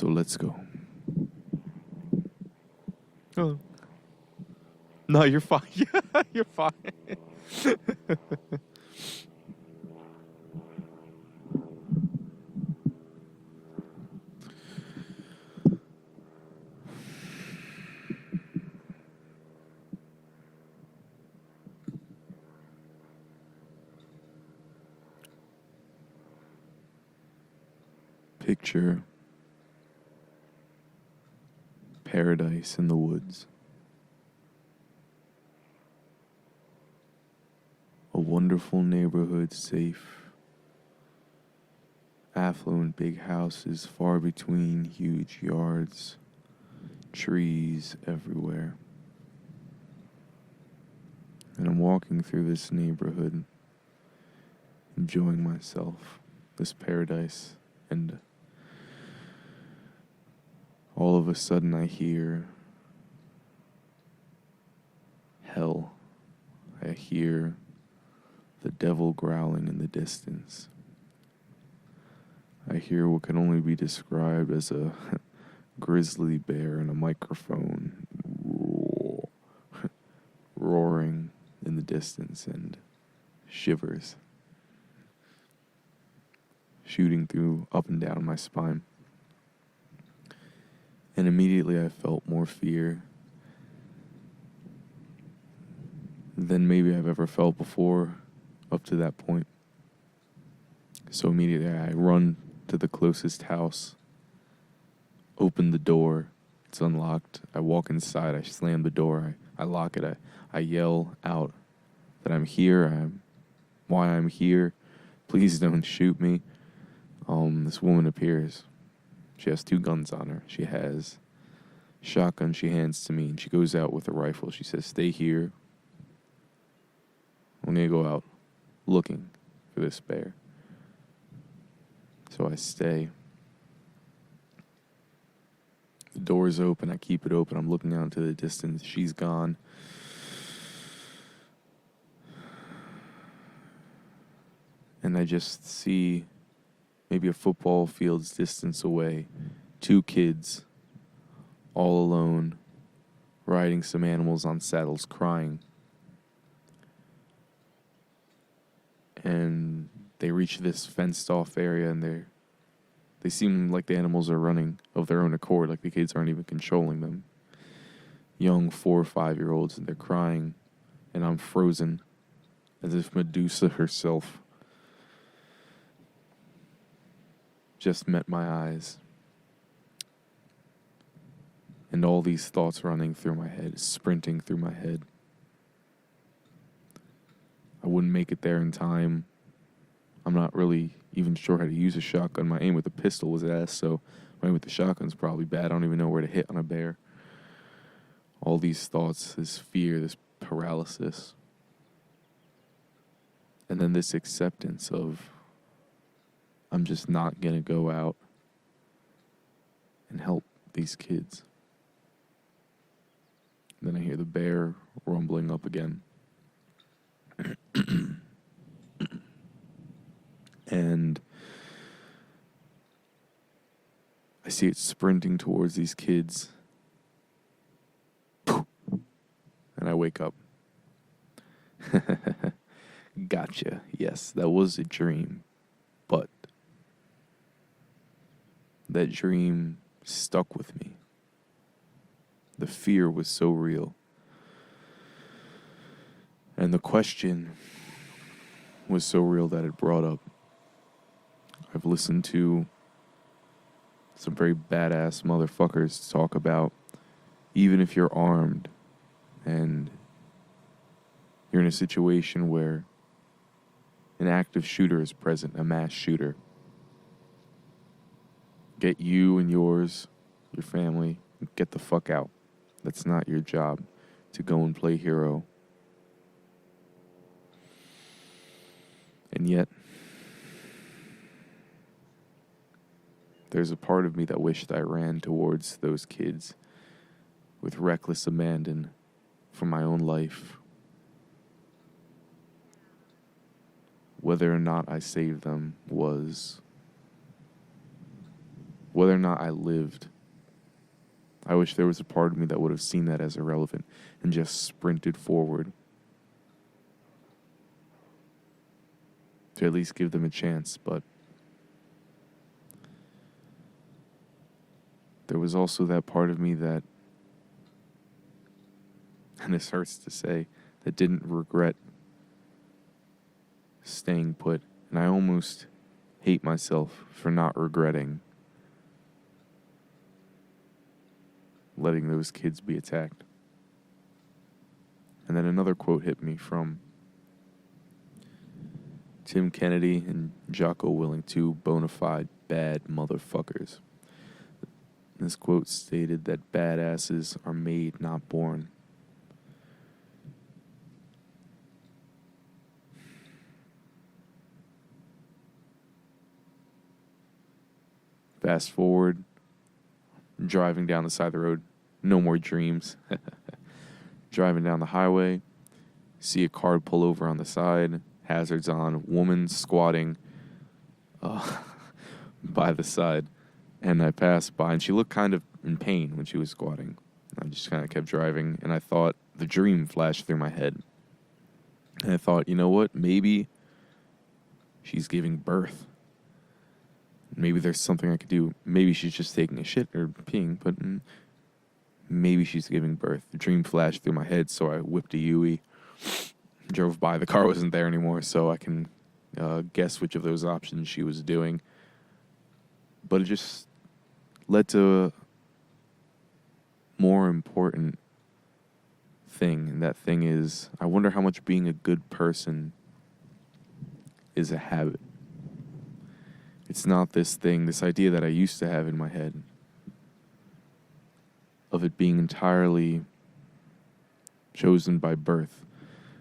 So let's go. Oh. No, you're fine. You're fine. Picture paradise in the woods. A wonderful neighborhood, safe, affluent big houses far between, huge yards, trees everywhere. And I'm walking through this neighborhood, enjoying myself, this paradise, and all of a sudden I hear hell. I hear the devil growling in the distance. I hear what can only be described as a grizzly bear in a microphone roaring in the distance, and shivers shooting through up and down my spine. And immediately I felt more fear than maybe I've ever felt before up to that point. So immediately I run to the closest house, open the door, it's unlocked. I walk inside, I slam the door, I lock it, I yell out that I'm here, why I'm here, please don't shoot me. This woman appears. She has 2 guns on her. She has a shotgun she hands to me, and she goes out with a rifle. She says, stay here. I'm going to go out looking for this bear. So I stay. The door's open. I keep it open. I'm looking out into the distance. She's gone. And I just see maybe a football field's distance away, 2 kids, all alone, riding some animals on saddles, crying. And they reach this fenced-off area, and they seem like the animals are running of their own accord, like the kids aren't even controlling them. Young 4 or 5-year-olds, and they're crying, and I'm frozen, as if Medusa herself just met my eyes. And all these thoughts running through my head, sprinting through my head. I wouldn't make it there in time. I'm not really even sure how to use a shotgun. My aim with the pistol was ass, so my aim with the shotgun's probably bad. I don't even know where to hit on a bear. All these thoughts, this fear, this paralysis. And then this acceptance of I'm just not going to go out and help these kids. Then I hear the bear rumbling up again. And I see it sprinting towards these kids. And I wake up. Gotcha. Yes, that was a dream. But that dream stuck with me. The fear was so real. And the question was so real that it brought up. I've listened to some very badass motherfuckers talk about even if you're armed and you're in a situation where an active shooter is present, a mass shooter, get you and yours, your family, get the fuck out. That's not your job to go and play hero. And yet, there's a part of me that wished I ran towards those kids with reckless abandon for my own life. Whether or not I saved them was whether or not I lived. I wish there was a part of me that would have seen that as irrelevant and just sprinted forward to at least give them a chance. But there was also that part of me that, and this hurts to say, that didn't regret staying put. And I almost hate myself for not regretting letting those kids be attacked. And then another quote hit me from Tim Kennedy and Jocko Willink, two bona fide bad motherfuckers. This quote stated that badasses are made, not born. Fast forward, driving down the side of the road, no more dreams. Driving down the highway, see a car pull over on the side, hazards on, woman squatting by the side. And I passed by, and she looked kind of in pain when she was squatting. I just kind of kept driving, and I thought, the dream flashed through my head. And I thought, you know what, maybe she's giving birth. Maybe there's something I could do. Maybe she's just taking a shit or peeing, but maybe she's giving birth. The dream flashed through my head, so I whipped a Yui, drove by. The car wasn't there anymore, so I can guess which of those options she was doing. But it just led to a more important thing, and that thing is, I wonder how much being a good person is a habit. It's not this thing, this idea that I used to have in my head of it being entirely chosen by birth.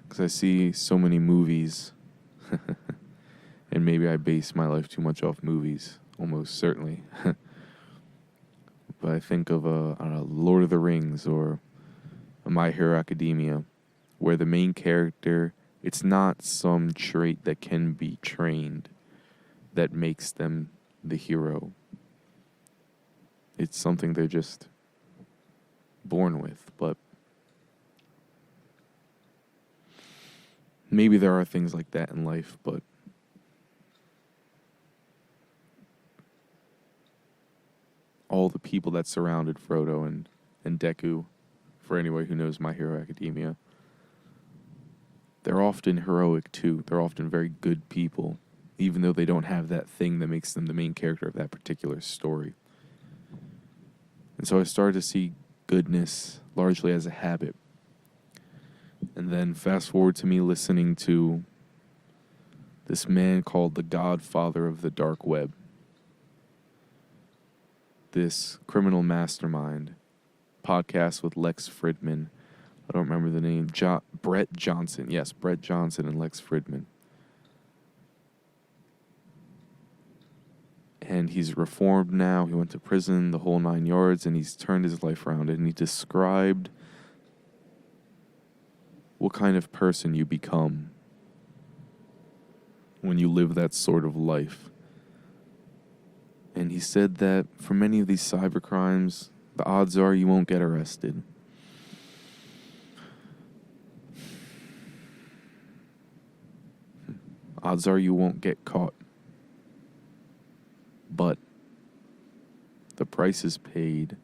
Because I see so many movies, and maybe I base my life too much off movies, almost certainly. But I think of Lord of the Rings or My Hero Academia, where the main character, it's not some trait that can be trained that makes them the hero. It's something they're just born with. But maybe there are things like that in life, but all the people that surrounded Frodo and Deku, for anyone who knows My Hero Academia, they're often heroic too. They're often very good people, even though they don't have that thing that makes them the main character of that particular story. And so I started to see goodness largely as a habit. And then fast forward to me listening to this man called the Godfather of the Dark Web. This criminal mastermind podcast with Lex Fridman. I don't remember the name. Brett Johnson. Yes, Brett Johnson and Lex Fridman. And he's reformed now. He went to prison, the whole 9 yards, and he's turned his life around. And he described what kind of person you become when you live that sort of life. And he said that for many of these cybercrimes, the odds are you won't get arrested. Odds are you won't get caught. But the price is paid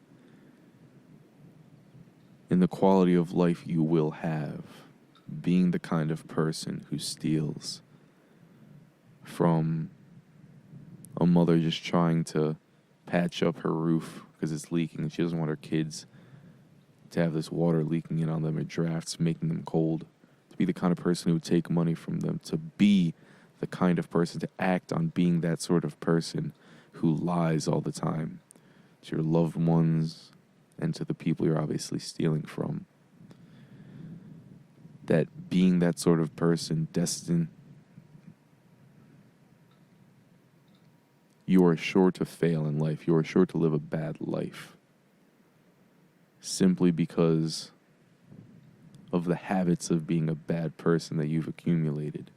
in the quality of life you will have, being the kind of person who steals from a mother just trying to patch up her roof because it's leaking and she doesn't want her kids to have this water leaking in on them at drafts, making them cold. To be the kind of person who would take money from them. To be the kind of person to act on being that sort of person who lies all the time to your loved ones and to the people you're obviously stealing from. That being that sort of person, destined, you are sure to fail in life. You are sure to live a bad life. Simply because of the habits of being a bad person that you've accumulated.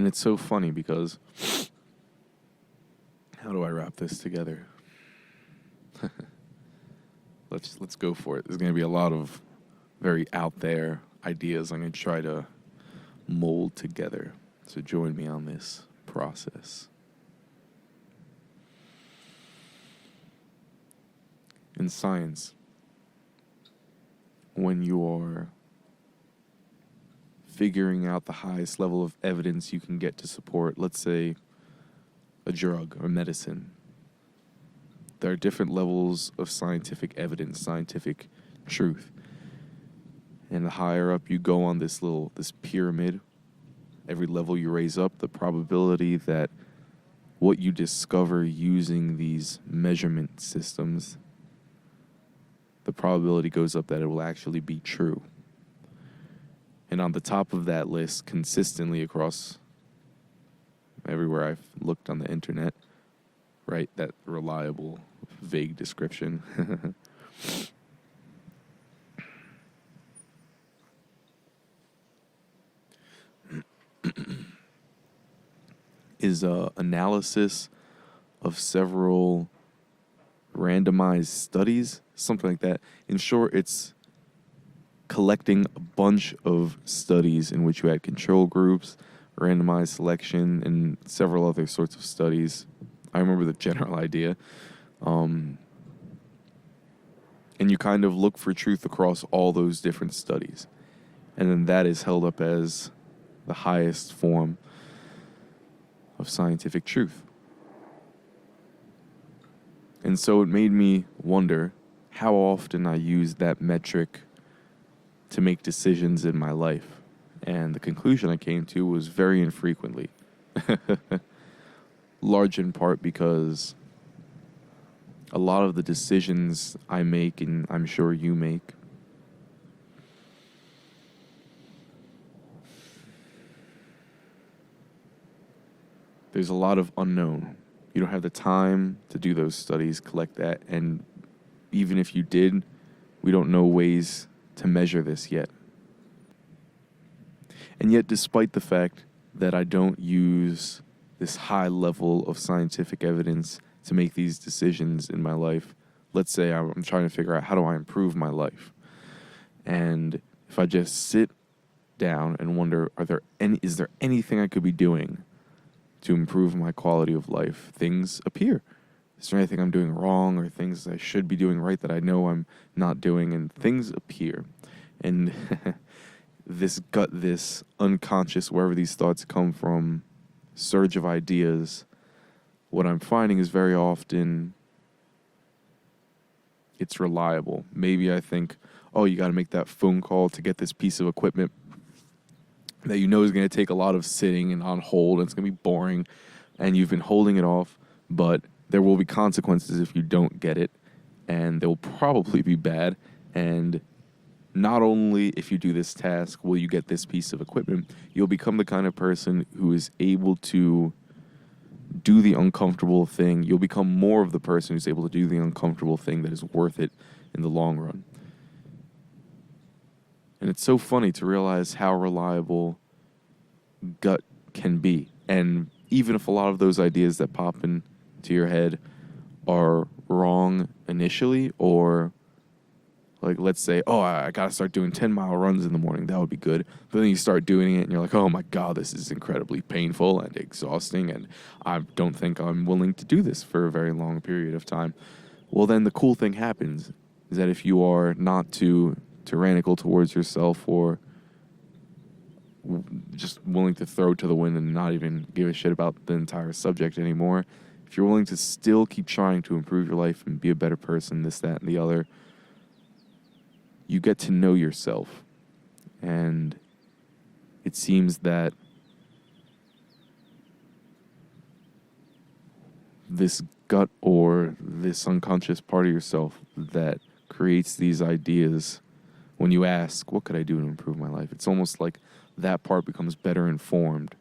And it's so funny because, how do I wrap this together? Let's go for it. There's going to be a lot of very out there ideas I'm going to try to mold together. So join me on this process. In science, when you are figuring out the highest level of evidence you can get to support, let's say, a drug or medicine, there are different levels of scientific evidence, scientific truth. And the higher up you go on this pyramid, every level you raise up, the probability that what you discover using these measurement systems, the probability goes up that it will actually be true. And on the top of that list, consistently across everywhere I've looked on the internet, right, that reliable, vague description, is analysis of several randomized studies, something like that. In short, it's collecting a bunch of studies in which you had control groups, randomized selection, and several other sorts of studies. I remember the general idea. And you kind of look for truth across all those different studies. And then that is held up as the highest form of scientific truth. And so it made me wonder how often I use that metric to make decisions in my life. And the conclusion I came to was very infrequently. Large in part because a lot of the decisions I make, and I'm sure you make, there's a lot of unknown. You don't have the time to do those studies, collect that, and even if you did, we don't know ways to measure this yet. And yet, despite the fact that I don't use this high level of scientific evidence to make these decisions in my life, let's say I'm trying to figure out how do I improve my life. And if I just sit down and wonder, is there anything I could be doing to improve my quality of life, things appear. Is there anything I'm doing wrong or things I should be doing right that I know I'm not doing? And things appear. And this unconscious, wherever these thoughts come from, surge of ideas, what I'm finding is very often it's reliable. Maybe I think, oh, you got to make that phone call to get this piece of equipment that you know is going to take a lot of sitting and on hold, and it's going to be boring, and you've been holding it off, but there will be consequences if you don't get it, and they will probably be bad. And not only if you do this task will you get this piece of equipment, you'll become the kind of person who is able to do the uncomfortable thing. You'll become more of the person who's able to do the uncomfortable thing that is worth it in the long run. And it's so funny to realize how reliable gut can be. And even if a lot of those ideas that pop into your head are wrong initially, or like, let's say, oh, I got to start doing 10-mile runs in the morning. That would be good. But then you start doing it and you're like, oh my God, this is incredibly painful and exhausting. And I don't think I'm willing to do this for a very long period of time. Well, then the cool thing happens is that if you are not too tyrannical towards yourself, or just willing to throw to the wind and not even give a shit about the entire subject anymore, if you're willing to still keep trying to improve your life and be a better person, this, that, and the other, you get to know yourself. And it seems that this gut or this unconscious part of yourself that creates these ideas, when you ask, what could I do to improve my life? It's almost like that part becomes better informed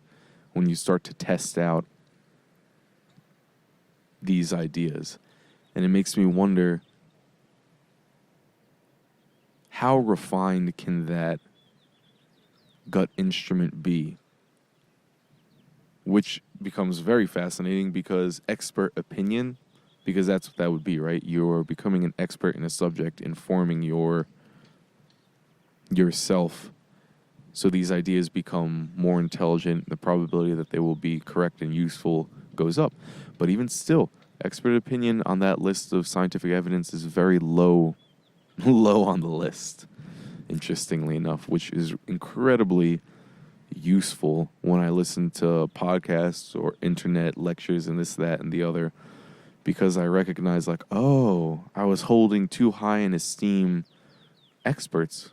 when you start to test out these ideas. And it makes me wonder, how refined can that gut instrument be which becomes very fascinating because expert opinion, because that's what that would be, right? You're becoming an expert in a subject, informing yourself. So these ideas become more intelligent. The probability that they will be correct and useful goes up. But even still, expert opinion on that list of scientific evidence is very low, low on the list, interestingly enough, which is incredibly useful when I listen to podcasts or internet lectures and this, that, and the other, because I recognize, like, oh, I was holding too high in esteem experts,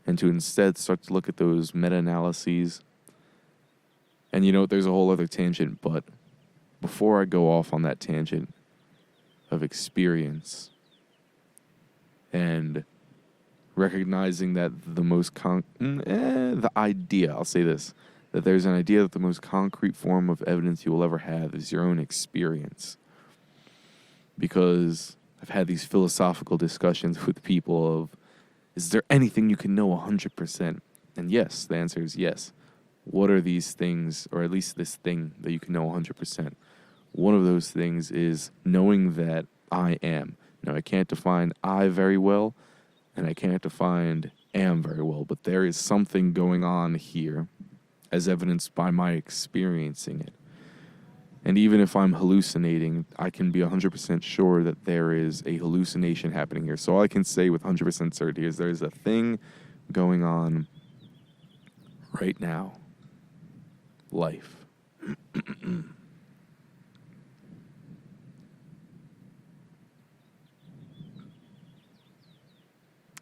and to instead start to look at those meta-analyses. And you know, there's a whole other tangent, but before I go off on that tangent of experience and recognizing that the most the idea, I'll say this, that there's an idea that the most concrete form of evidence you will ever have is your own experience. Because I've had these philosophical discussions with people of, is there anything you can know 100%? And yes, the answer is yes. What are these things, or at least this thing that you can know 100%? One of those things is knowing that I am. Now, I can't define I very well, and I can't define am very well, but there is something going on here, as evidenced by my experiencing it. And even if I'm hallucinating, I can be 100% sure that there is a hallucination happening here. So all I can say with 100% certainty is there's a thing going on right now. Life.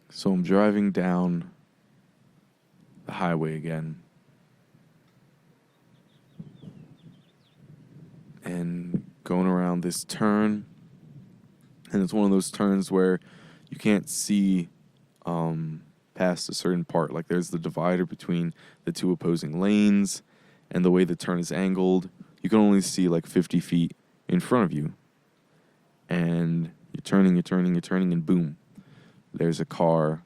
So I'm driving down the highway again. And going around this turn. And it's one of those turns where you can't see past a certain part. Like, there's the divider between the two opposing lanes, and the way the turn is angled, you can only see like 50 feet in front of you. And you're turning, and boom, there's a car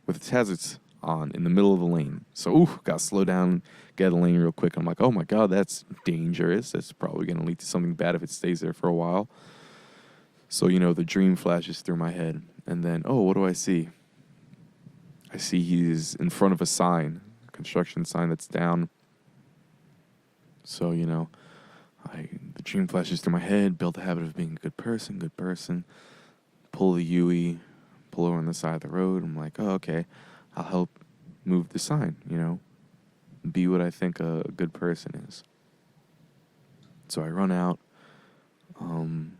with its hazards on in the middle of the lane. So, gotta slow down, get out of the lane real quick. I'm like, oh my God, that's dangerous. That's probably gonna lead to something bad if it stays there for a while. So, you know, the dream flashes through my head. And then, what do I see? I see he's in front of a sign, a construction sign that's down. So, you know, the dream flashes through my head, build the habit of being a good person, pull the UE, pull over on the side of the road. I'm like, okay, I'll help move the sign, you know, be what I think a good person is. So I run out. And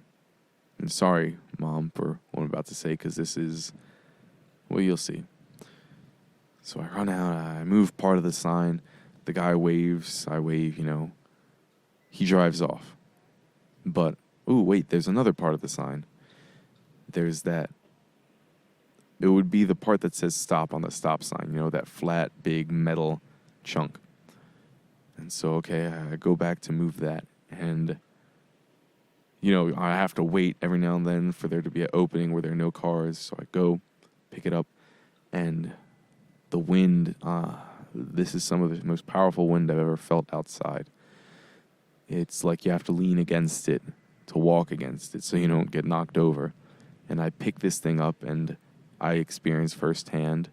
sorry, Mom, for what I'm about to say, because this is, well, you'll see. So I run out, I move part of the sign. The guy waves, I wave, you know. He drives off. But, wait, there's another part of the sign. There's that. It would be the part that says stop on the stop sign, you know, that flat, big metal chunk. And so, okay, I go back to move that. And, you know, I have to wait every now and then for there to be an opening where there are no cars. So I go, pick it up, and the wind, this is some of the most powerful wind I've ever felt outside. It's like you have to lean against it to walk against it so you don't get knocked over. And I pick this thing up, and I experience firsthand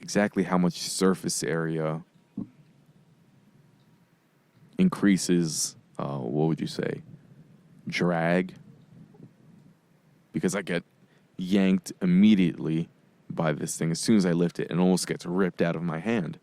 exactly how much surface area increases, what would you say, drag, because I get yanked immediately by this thing. As soon as I lift it, it almost gets ripped out of my hand.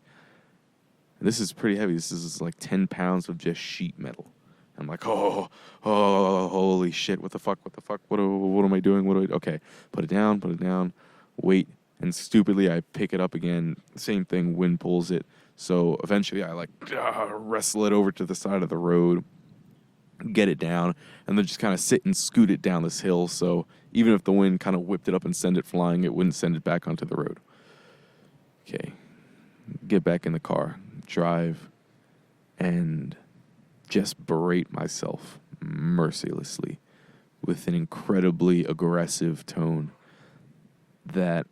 And this is pretty heavy. This is like 10 pounds of just sheet metal. I'm like, oh, holy shit, what the fuck, what am I doing, okay, put it down, wait, and stupidly I pick it up again, same thing, wind pulls it, so eventually I wrestle it over to the side of the road, get it down, and then just kind of sit and scoot it down this hill, so even if the wind kind of whipped it up and sent it flying, it wouldn't send it back onto the road. Okay, get back in the car, drive, and just berate myself mercilessly with an incredibly aggressive tone that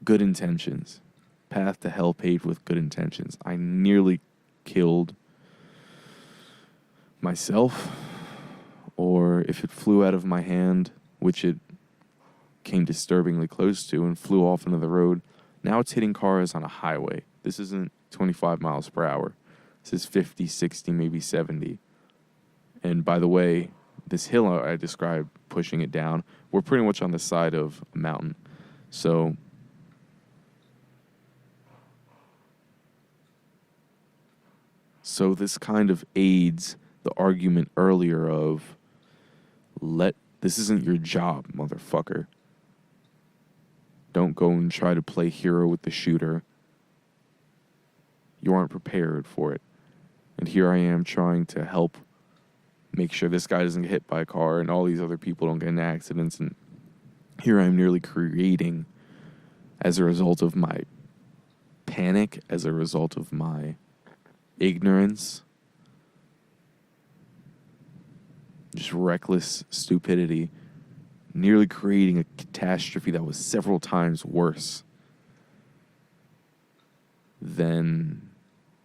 good intentions. Path to hell paved with good intentions. I nearly killed myself, or if it flew out of my hand, which it came disturbingly close to and flew off into the road. Now it's hitting cars on a highway. This isn't 25 miles per hour. This is 50, 60, maybe 70. And by the way, this hill I described pushing it down, we're pretty much on the side of a mountain. So this kind of aids the argument earlier of this isn't your job, motherfucker. Don't go and try to play hero with the shooter. You aren't prepared for it. And here I am trying to help make sure this guy doesn't get hit by a car and all these other people don't get in accidents. And here I'm nearly creating, as a result of my panic, as a result of my ignorance, just reckless stupidity, nearly creating a catastrophe that was several times worse than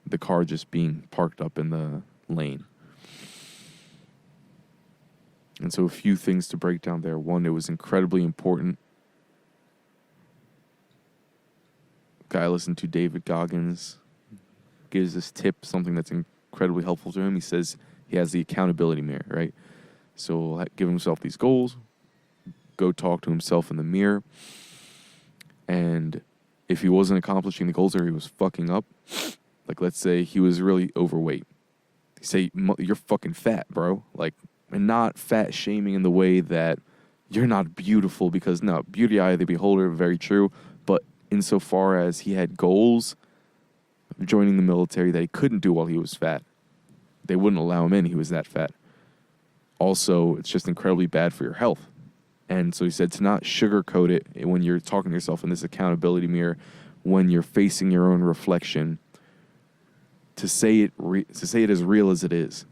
the car just being parked up in the lane. And so a few things to break down there. One, it was incredibly important. Guy I listened to, David Goggins, gives this tip, something that's incredibly helpful to him. He says he has the accountability mirror, right? So he'll give himself these goals, go talk to himself in the mirror, and if he wasn't accomplishing the goals or he was fucking up, like let's say he was really overweight, say, you're fucking fat, bro. Like, and not fat shaming in the way that you're not beautiful, because no, beauty eye of the beholder, very true, but insofar as he had goals of joining the military that he couldn't do while he was fat, they wouldn't allow him in, he was that fat. Also, it's just incredibly bad for your health. And so he said to not sugarcoat it when you're talking to yourself in this accountability mirror, when you're facing your own reflection, to say it as real as it is.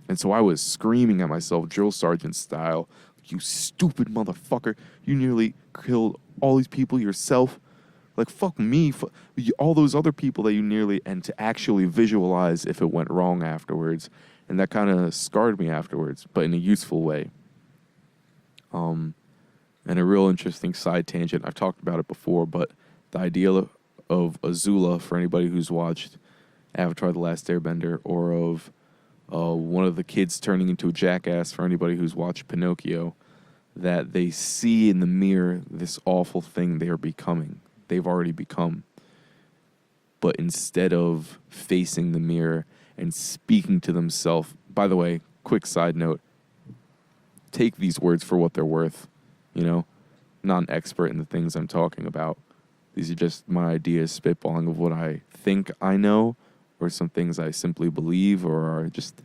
And so I was screaming at myself, drill sergeant style, you stupid motherfucker, you nearly killed all these people yourself. Like, fuck me, all those other people that you nearly, and to actually visualize if it went wrong afterwards. And that kind of scarred me afterwards, but in a useful way. And a real interesting side tangent, I've talked about it before, but the idea of Azula, for anybody who's watched Avatar: The Last Airbender, or of one of the kids turning into a jackass, for anybody who's watched Pinocchio, that they see in the mirror this awful thing they are becoming. They've already become. But instead of facing the mirror and speaking to themselves, by the way, quick side note, take these words for what they're worth, you know? Not an expert in the things I'm talking about. These are just my ideas, spitballing of what I think I know, or some things I simply believe or are just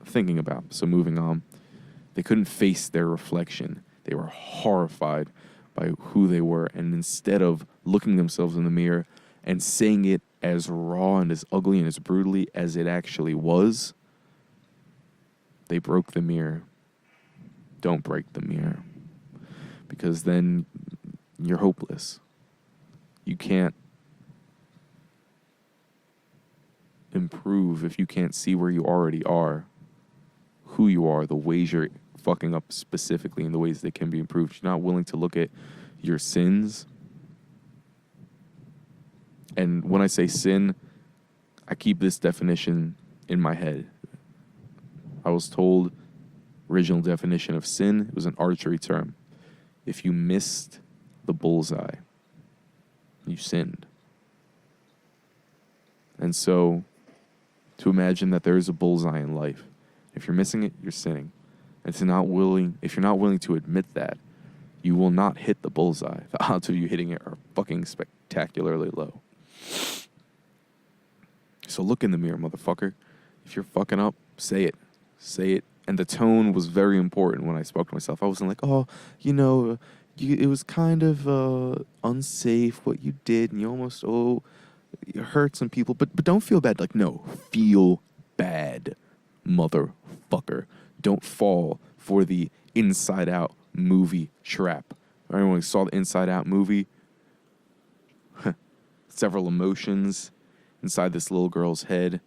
thinking about. So moving on. They couldn't face their reflection. They were horrified by who they were. And instead of looking themselves in the mirror and saying it as raw and as ugly and as brutally as it actually was, they broke the mirror. Don't break the mirror, because then you're hopeless. You can't improve if you can't see where you already are, who you are, the ways you're fucking up specifically, and the ways they can be improved. You're not willing to look at your sins. And when I say sin, I keep this definition in my head. I was told original definition of sin, it was an archery term. If you missed the bullseye, you sinned. And so, to imagine that there is a bullseye in life, if you're missing it, you're sinning. And if you're not willing to admit that, you will not hit the bullseye. The odds of you hitting it are fucking spectacularly low. So look in the mirror, motherfucker. If you're fucking up, say it. Say it. And the tone was very important when I spoke to myself. I wasn't like, oh, it was kind of unsafe what you did, and you almost, you hurt some people. But don't feel bad. Like, no, feel bad, motherfucker. Don't fall for the Inside Out movie trap. Anyone who saw the Inside Out movie, several emotions inside this little girl's head.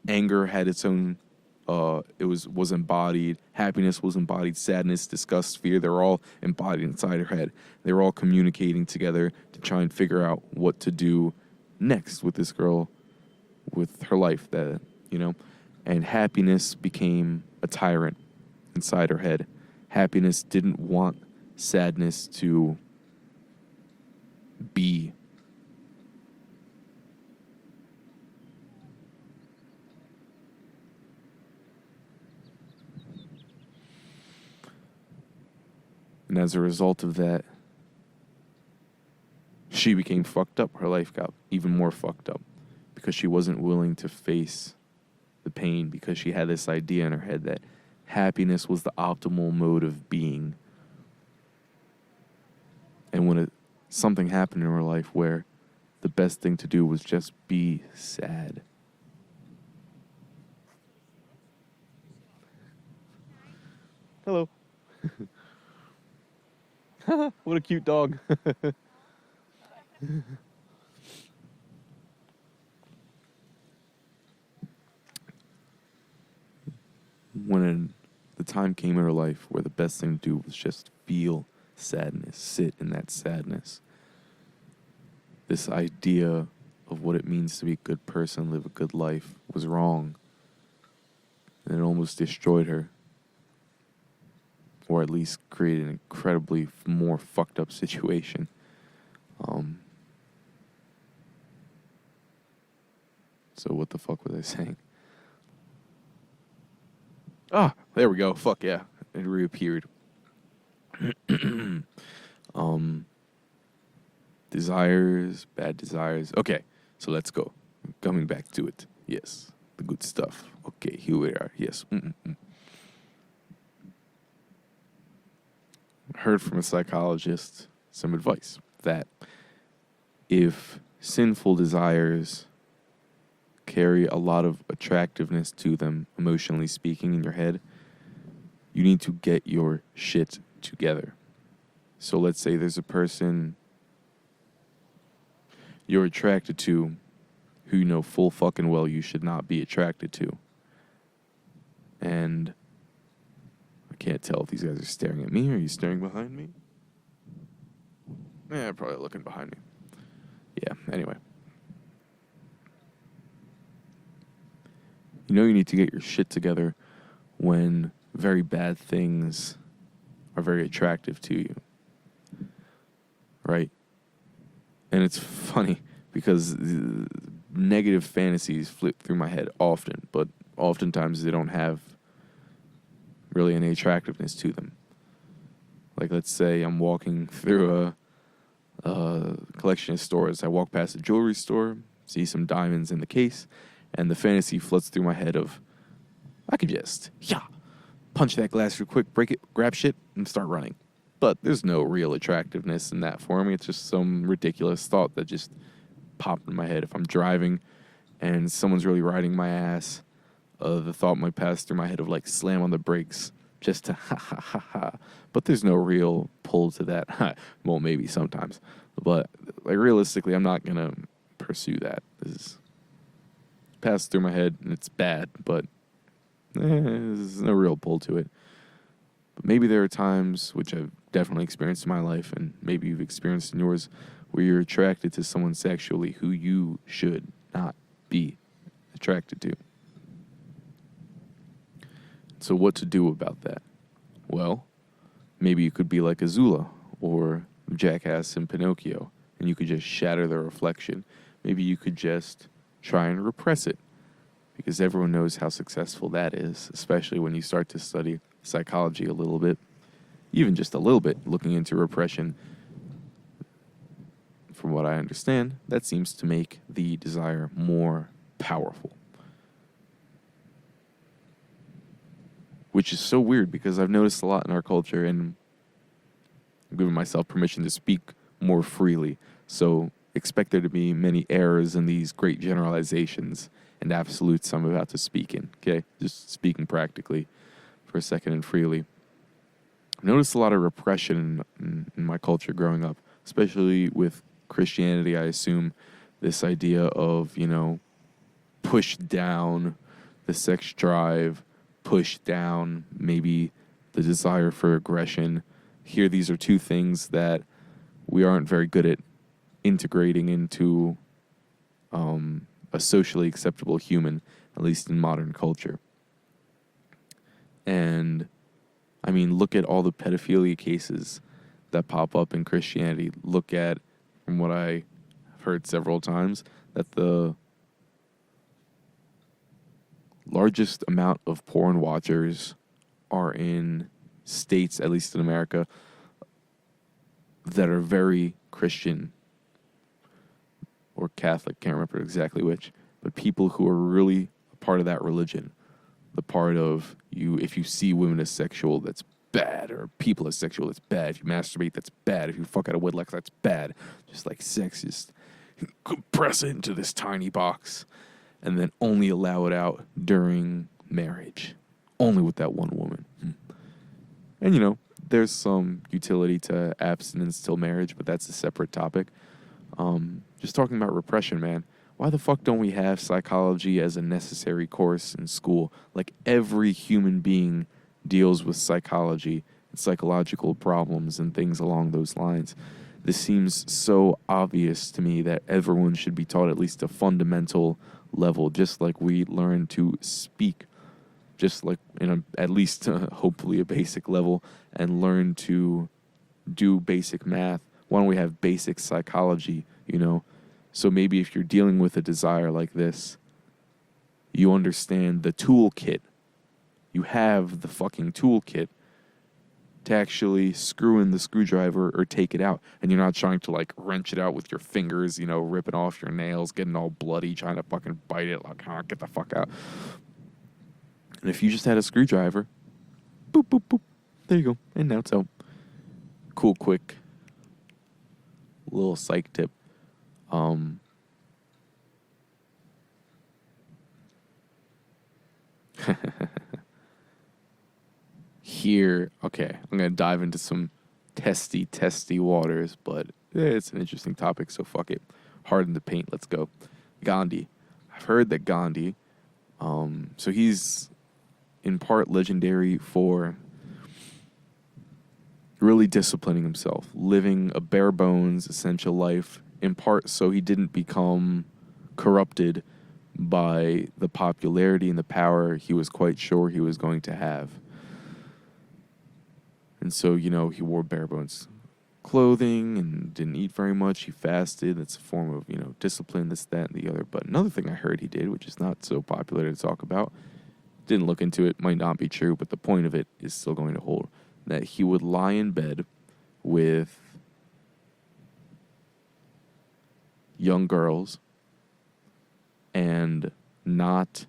Anger had its own, was embodied. Happiness was embodied. Sadness, disgust, fear, they were all embodied inside her head. They were all communicating together to try and figure out what to do next with this girl, with her life, and happiness became a tyrant inside her head. Happiness didn't want sadness to be. And as a result of that, she became fucked up. Her life got even more fucked up because she wasn't willing to face the pain, because she had this idea in her head that happiness was the optimal mode of being. And when something happened in her life where the best thing to do was just be sad. Hello. What a cute dog. When the time came in her life where the best thing to do was just feel sadness, sit in that sadness, this idea of what it means to be a good person, live a good life, was wrong. And it almost destroyed her. Or at least created an incredibly more fucked up situation. So what the fuck was I saying? Ah, there we go. Fuck yeah. It reappeared. Desires, bad desires. Okay, so let's go. Coming back to it. Yes, the good stuff. Okay, here we are. Yes. Heard from a psychologist some advice that if sinful desires carry a lot of attractiveness to them, emotionally speaking, in your head, you need to get your shit together. So let's say there's a person you're attracted to who you know full fucking well you should not be attracted to. And I can't tell if these guys are staring at me or are you staring behind me? Yeah, probably looking behind me. Yeah, anyway. You know you need to get your shit together when very bad things are very attractive to you. Right? And it's funny because negative fantasies flip through my head often, but oftentimes they don't have really any attractiveness to them. Like, let's say I'm walking through a collection of stores. I walk past a jewelry store, see some diamonds in the case, and the fantasy floods through my head of, I could just, punch that glass real quick, break it, grab shit, and start running. But there's no real attractiveness in that for me. It's just some ridiculous thought that just popped in my head. If I'm driving and someone's really riding my ass, the thought might pass through my head of, like, slam on the brakes just to ha. But there's no real pull to that. Well, maybe sometimes. But, like, realistically, I'm not going to pursue that. This is passed through my head, and it's bad, but there's no real pull to it. But maybe there are times, which I've definitely experienced in my life, and maybe you've experienced in yours, where you're attracted to someone sexually who you should not be attracted to. So what to do about that? Well, maybe you could be like Azula or Jackass in Pinocchio, and you could just shatter the reflection. Maybe you could just try and repress it, because everyone knows how successful that is, especially when you start to study psychology a little bit, even just a little bit, looking into repression. From what I understand, that seems to make the desire more powerful. Which is so weird, because I've noticed a lot in our culture, and I'm giving myself permission to speak more freely. So expect there to be many errors in these great generalizations and absolutes I'm about to speak in, okay? Just speaking practically for a second and freely. I noticed a lot of repression in my culture growing up, especially with Christianity. I assume this idea of, push down the sex drive, push down maybe the desire for aggression. Here, these are two things that we aren't very good at integrating into a socially acceptable human, at least in modern culture. And I mean, look at all the pedophilia cases that pop up in Christianity. Look at, from what I have heard several times, that the largest amount of porn watchers are in states, at least in America, that are very Christian or Catholic, can't remember exactly which, but people who are really a part of that religion. The part of you, if you see women as sexual, that's bad, or people as sexual, that's bad. If you masturbate, that's bad. If you fuck out of wedlock, that's bad. Just like sex, just compress it into this tiny box and then only allow it out during marriage. Only with that one woman. And, there's some utility to abstinence till marriage, but that's a separate topic. Just talking about repression, man. Why the fuck don't we have psychology as a necessary course in school? Like, every human being deals with psychology and psychological problems and things along those lines. This seems so obvious to me that everyone should be taught at least a fundamental level, just like we learn to speak, just like at least hopefully a basic level, and learn to do basic math. Why don't we have basic psychology, So maybe if you're dealing with a desire like this, you understand the toolkit. You have the fucking toolkit to actually screw in the screwdriver or take it out. And you're not trying to, wrench it out with your fingers, ripping off your nails, getting all bloody, trying to fucking bite it, get the fuck out. And if you just had a screwdriver, boop, boop, boop, there you go. And now it's out. Cool, quick little psych tip. Here, okay, I'm going to dive into some testy waters, but it's an interesting topic, so fuck it. Harden the paint, let's go. Gandhi. I've heard that Gandhi, so he's in part legendary for really disciplining himself, living a bare bones, essential life, in part so he didn't become corrupted by the popularity and the power he was quite sure he was going to have. And so, he wore bare bones clothing and didn't eat very much. He fasted. That's a form of, discipline, this, that, and the other. But another thing I heard he did, which is not so popular to talk about, didn't look into it, might not be true, but the point of it is still going to hold, that he would lie in bed with young girls and not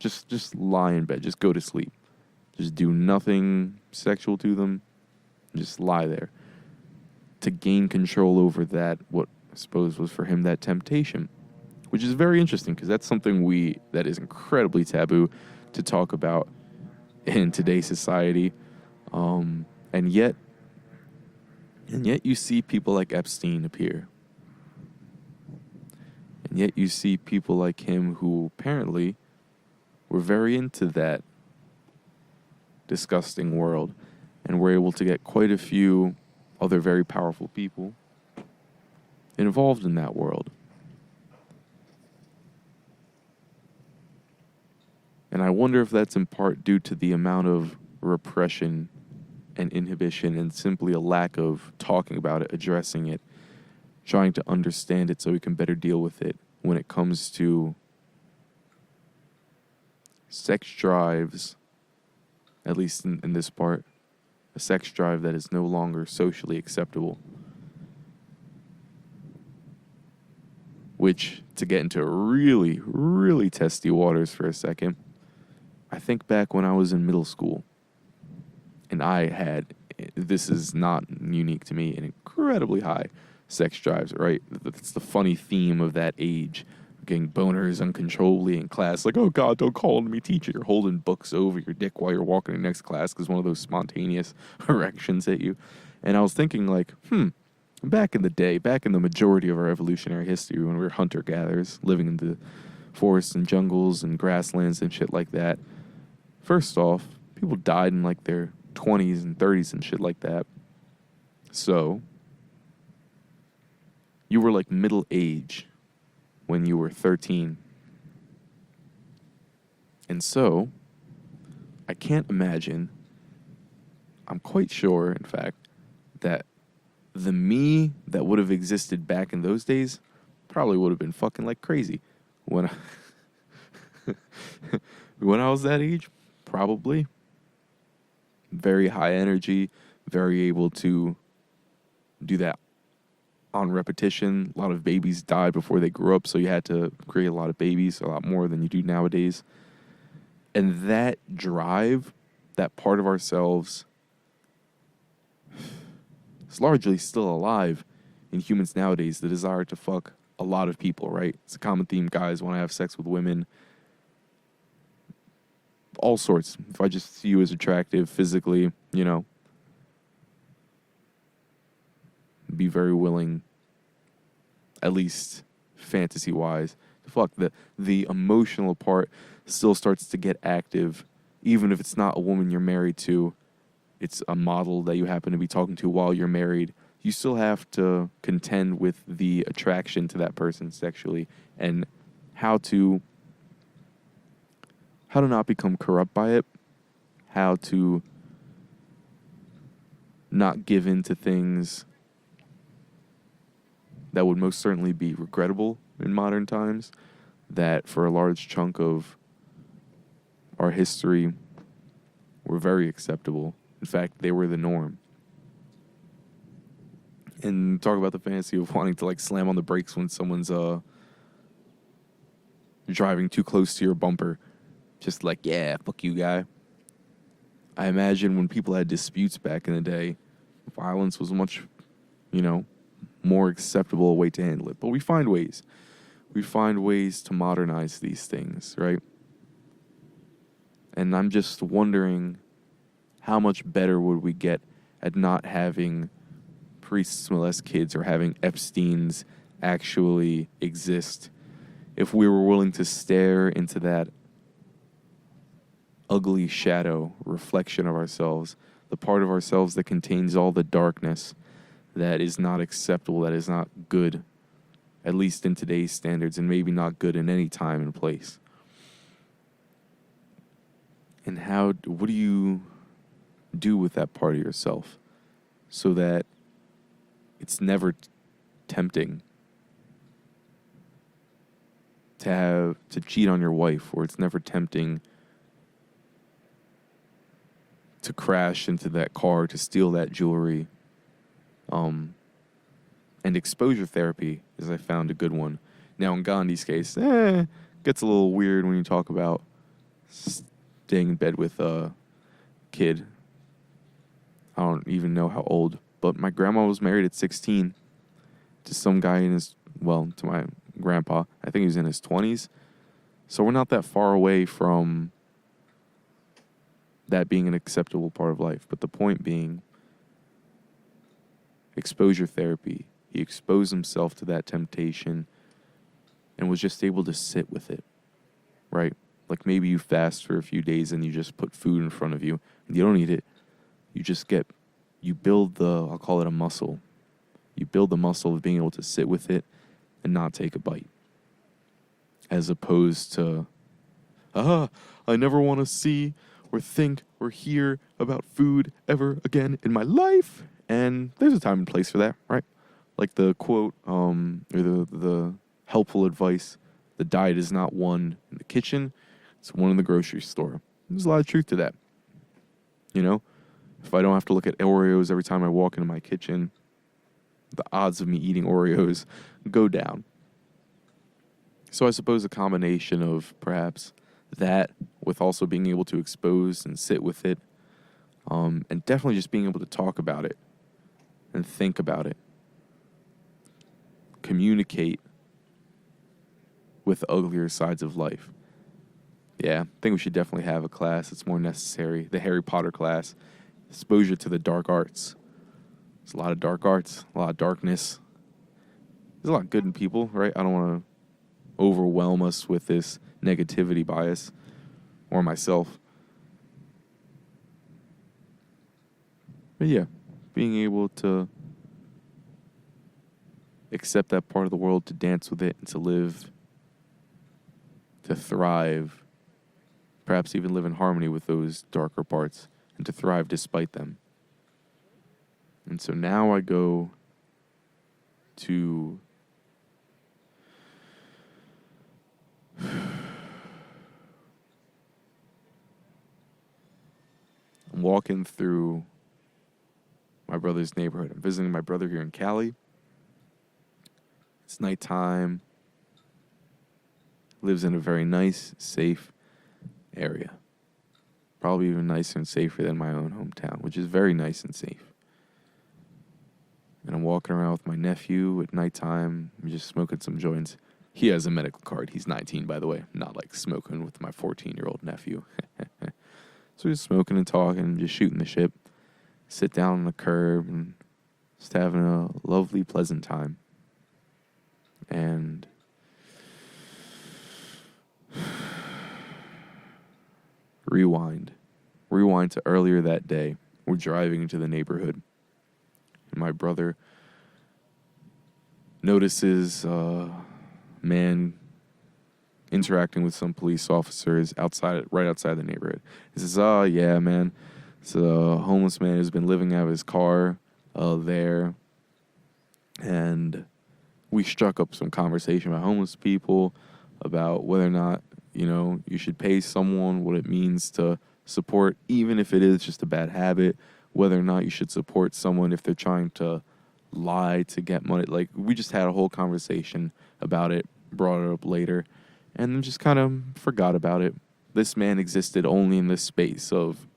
just lie in bed, just go to sleep. Just do nothing sexual to them. Just lie there. To gain control over that, what I suppose was for him that temptation. Which is very interesting, because that's something that is incredibly taboo to talk about in today's society. And yet you see people like Epstein appear. And yet you see people like him who apparently were very into that disgusting world, and were able to get quite a few other very powerful people involved in that world. And I wonder if that's in part due to the amount of repression and inhibition and simply a lack of talking about it, addressing it, trying to understand it so we can better deal with it when it comes to sex drives, at least in this part, a sex drive that is no longer socially acceptable. Which, to get into really, really testy waters for a second, I think back when I was in middle school, and I had, this is not unique to me, an incredibly high sex drives, right? That's the funny theme of that age. getting boners uncontrollably in class. Like, oh, God, don't call on me, teacher. You're holding books over your dick while you're walking to the next class because one of those spontaneous erections hit you. And I was thinking, like, back in the day, back in the majority of our evolutionary history when we were hunter-gatherers living in the forests and jungles and grasslands and shit like that, first off, people died in, like, their 20s and 30s and shit like that. So you were, like, middle age when you were 13. And so, I can't imagine, I'm quite sure, in fact, that the me that would have existed back in those days probably would have been fucking like crazy. When when I was that age, probably. Very high energy, very able to do that on repetition. A lot of babies died before they grew up, so you had to create a lot of babies, a lot more than you do nowadays. And that drive, that part of ourselves, is largely still alive in humans nowadays. The desire to fuck a lot of people, right? It's a common theme. Guys want to have sex with women. All sorts. If I just see you as attractive physically, you know, be very willing, at least fantasy-wise, to fuck. The emotional part still starts to get active, even if it's not a woman you're married to. It's a model that you happen to be talking to while you're married. You still have to contend with the attraction to that person sexually and how to not become corrupt by it, how to not give in to things that would most certainly be regrettable in modern times, that for a large chunk of our history were very acceptable. In fact, they were the norm. And talk about the fantasy of wanting to, like, slam on the brakes when someone's driving too close to your bumper. Just like, yeah, fuck you, guy. I imagine when people had disputes back in the day, violence was much, more acceptable way to handle it. But we find ways. We find ways to modernize these things, right? And I'm just wondering how much better would we get at not having priests molest kids or having Epsteins actually exist if we were willing to stare into that ugly shadow reflection of ourselves, the part of ourselves that contains all the darkness that is not acceptable, that is not good, at least in today's standards, and maybe not good in any time and place. And what do you do with that part of yourself so that it's never tempting to cheat on your wife, or it's never tempting to crash into that car, to steal that jewelry. And exposure therapy is, I found, a good one. Now, in Gandhi's case, gets a little weird when you talk about staying in bed with a kid. I don't even know how old, but my grandma was married at 16 to some guy to my grandpa. I think he was in his 20s. So we're not that far away from that being an acceptable part of life. But the point being, exposure therapy. He exposed himself to that temptation and was just able to sit with it, right? Like maybe you fast for a few days and you just put food in front of you and you don't eat it. You build I'll call it a muscle. You build the muscle of being able to sit with it and not take a bite. As opposed to, I never want to see or think or hear about food ever again in my life. And there's a time and place for that, right? Like the quote, or the helpful advice, the diet is not one in the kitchen, it's one in the grocery store. There's a lot of truth to that. If I don't have to look at Oreos every time I walk into my kitchen, the odds of me eating Oreos go down. So I suppose a combination of perhaps that with also being able to expose and sit with it, and definitely just being able to talk about it and think about it, communicate with the uglier sides of life. Yeah, I think we should definitely have a class. It's more necessary. The Harry Potter class. Exposure to the dark arts. There's a lot of dark arts, a lot of darkness. There's a lot of good in people, right? I don't want to overwhelm us with this negativity bias, or myself. But yeah, being able to accept that part of the world, to dance with it, and to live, to thrive, perhaps even live in harmony with those darker parts, and to thrive despite them. And so now I go to I'm walking through my brother's neighborhood. I'm visiting my brother here in Cali. It's nighttime. Lives in a very nice, safe area. Probably even nicer and safer than my own hometown, which is very nice and safe. And I'm walking around with my nephew at nighttime. I'm just smoking some joints. He has a medical card. He's 19, by the way. Not like smoking with my 14-year-old nephew. So we're just smoking and talking and just shooting the shit. Sit down on the curb and just having a lovely, pleasant time. And rewind to earlier that day. We're driving into the neighborhood, and my brother notices a man interacting with some police officers right outside the neighborhood. He says, "Oh yeah, man, it's a homeless man who's been living out of his car there," and we struck up some conversation about homeless people, about whether or not, you should pay someone, what it means to support, even if it is just a bad habit, whether or not you should support someone if they're trying to lie to get money. Like, we just had a whole conversation about it, brought it up later, and then just kind of forgot about it. This man existed only in this space of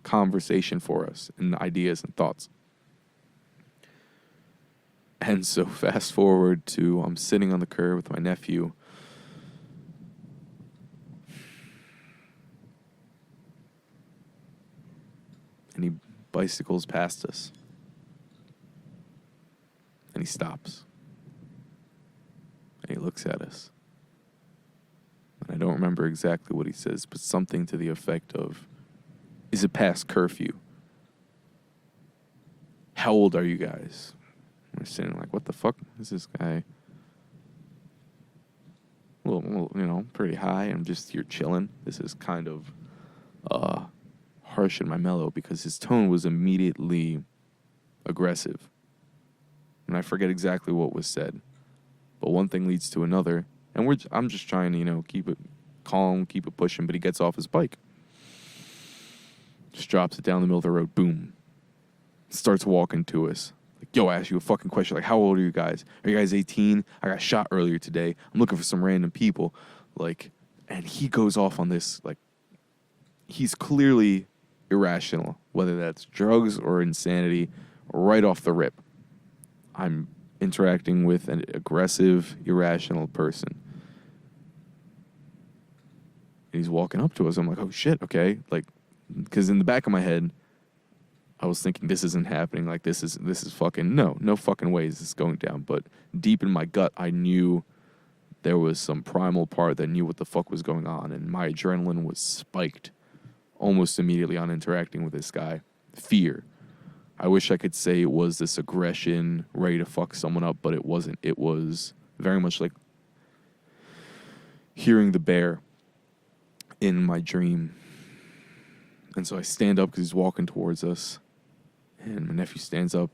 conversation for us and ideas and thoughts. And so fast forward to I'm sitting on the curb with my nephew. And he bicycles past us. And he stops. And he looks at us. And I don't remember exactly what he says, but something to the effect of, "Is it past curfew? How old are you guys?" We're sitting like, what the fuck is this guy? Well, pretty high. I'm just here chilling. This is kind of harsh in my mellow because his tone was immediately aggressive. And I forget exactly what was said. But one thing leads to another. And I'm just trying to, keep it calm, keep it pushing. But he gets off his bike. Just drops it down the middle of the road. Boom. Starts walking to us. Like, "Yo, I asked you a fucking question. Like, how old are you guys? Are you guys 18? I got shot earlier today. I'm looking for some random people." Like, and he goes off on this, like, he's clearly irrational, whether that's drugs or insanity, right off the rip. I'm interacting with an aggressive, irrational person. And he's walking up to us. I'm like, oh shit, okay. Like, because in the back of my head, I was thinking this isn't happening. Like, this is fucking, no fucking way is this going down. But deep in my gut, I knew there was some primal part that knew what the fuck was going on. And my adrenaline was spiked almost immediately on interacting with this guy. Fear. I wish I could say it was this aggression, ready to fuck someone up, but it wasn't. It was very much like hearing the bear in my dream. And so I stand up because he's walking towards us. And my nephew stands up,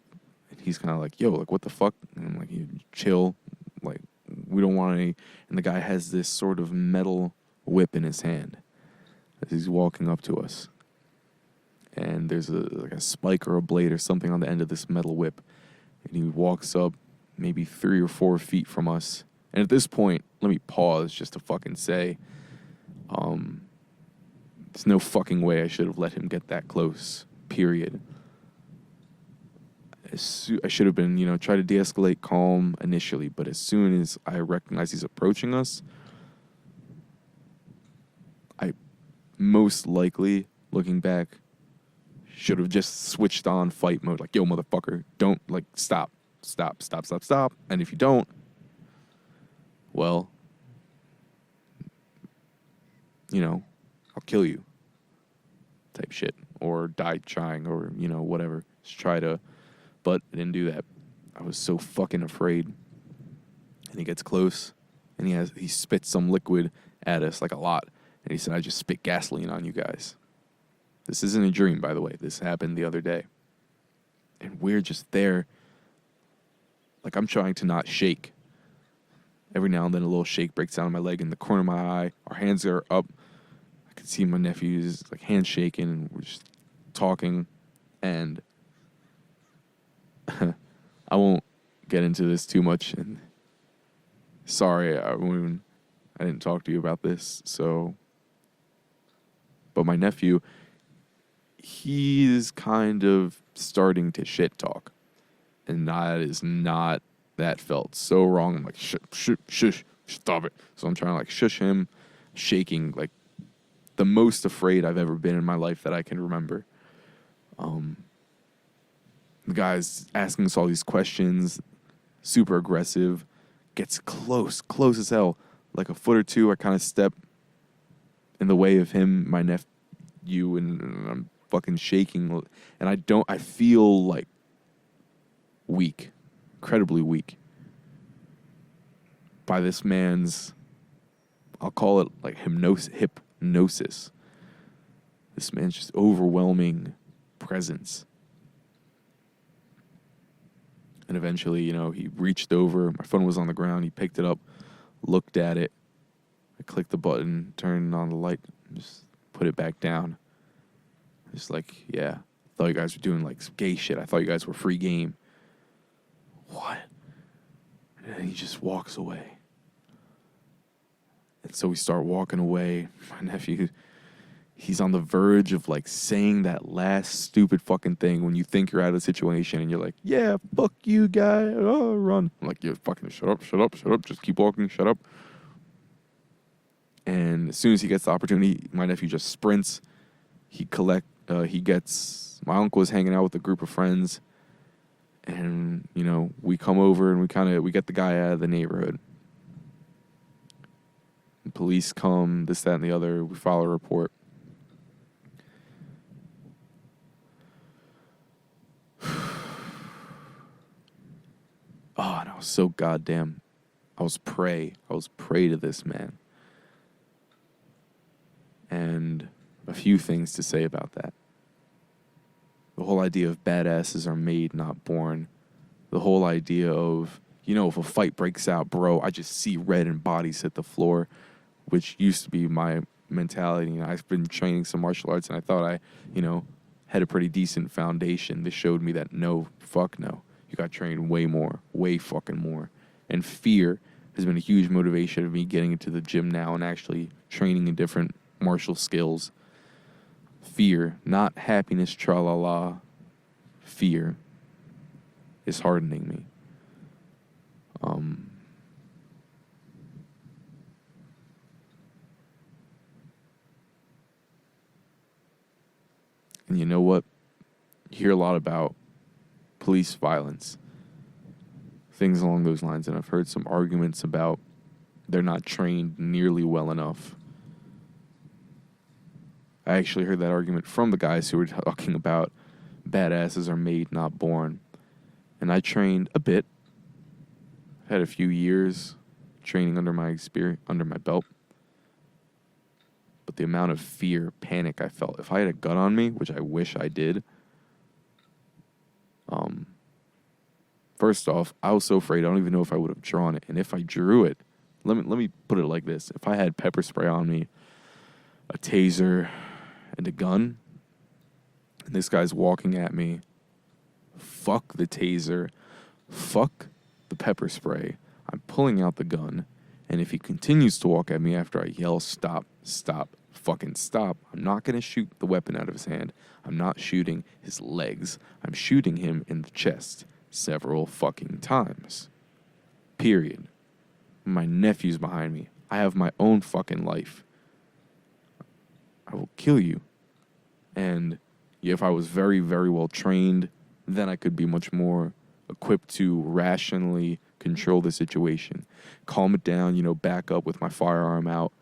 and he's kind of like, "Yo, like, what the fuck?" And I'm like, "You chill. Like, we don't want any." And the guy has this sort of metal whip in his hand as he's walking up to us. And there's a spike or a blade or something on the end of this metal whip. And he walks up maybe 3 or 4 feet from us. And at this point, let me pause just to fucking say, there's no fucking way I should have let him get that close, period. I should have been, try to de-escalate, calm initially, but as soon as I recognize he's approaching us, I most likely, looking back, should have just switched on fight mode. Like, yo, motherfucker, don't, stop. And if you don't, well, I'll kill you type shit. Or die trying, or, whatever. Just try to, but I didn't do that. I was so fucking afraid. And he gets close, and he spits some liquid at us, like a lot. And he said, I just spit gasoline on you guys. This isn't a dream, by the way. This happened the other day. And we're just there. Like, I'm trying to not shake. Every now and then a little shake breaks down my leg in the corner of my eye. Our hands are up. I can see my nephew's hands shaking, and we're just talking. And I won't get into this too much. And sorry, I didn't talk to you about this. But my nephew, he's kind of starting to shit talk. And that felt so wrong. I'm like, shush, stop it. So I'm trying to shush him, shaking, the most afraid I've ever been in my life that I can remember. The guy's asking us all these questions, super aggressive, gets close as hell. Like a foot or two, I kind of step in the way of him, my nephew, and I'm fucking shaking. And I feel weak, incredibly weak by this man's, I'll call it hypnosis. This man's just overwhelming presence. And eventually, he reached over. My phone was on the ground. He picked it up, looked at it. I clicked the button, turned on the light, and just put it back down. Just yeah, I thought you guys were doing gay shit. I thought you guys were free game. What? And then he just walks away. And so we start walking away. My nephew, he's on the verge of saying that last stupid fucking thing when you think you're out of the situation and you're like, yeah, fuck you, guy. Oh, run. I'm like, yeah, fucking shut up. Just keep walking, shut up. And as soon as he gets the opportunity, my nephew just sprints. My uncle is hanging out with a group of friends. And, we come over and we get the guy out of the neighborhood. And police come, this, that, and the other. We file a report. Oh, and I was so goddamn, I was prey to this man. And a few things to say about that. The whole idea of badasses are made, not born. The whole idea of, if a fight breaks out, bro, I just see red and bodies hit the floor, which used to be my mentality. I've been training some martial arts, and I thought I, had a pretty decent foundation. This showed me that no, fuck no. You got trained way fucking more. And fear has been a huge motivation of me getting into the gym now and actually training in different martial skills. Fear, not happiness, tra-la-la. Fear is hardening me. And you know what? You hear a lot about police violence, things along those lines, and I've heard some arguments about they're not trained nearly well enough. I actually heard that argument from the guys who were talking about badasses are made, not born. And I trained a bit. I had a few years training under my belt. But the amount of fear, panic I felt, if I had a gun on me, which I wish I did, first off, I was so afraid I don't even know if I would have drawn it. And if I drew it, let me put it like this. If I had pepper spray on me, a taser, and a gun, and this guy's walking at me, fuck the taser, fuck the pepper spray, I'm pulling out the gun, and if he continues to walk at me after I yell, stop, fucking stop. I'm not going to shoot the weapon out of his hand. I'm not shooting his legs. I'm shooting him in the chest several fucking times. Period. My nephew's behind me. I have my own fucking life. I will kill you. And if I was very, very well trained, then I could be much more equipped to rationally control the situation. Calm it down, back up with my firearm out.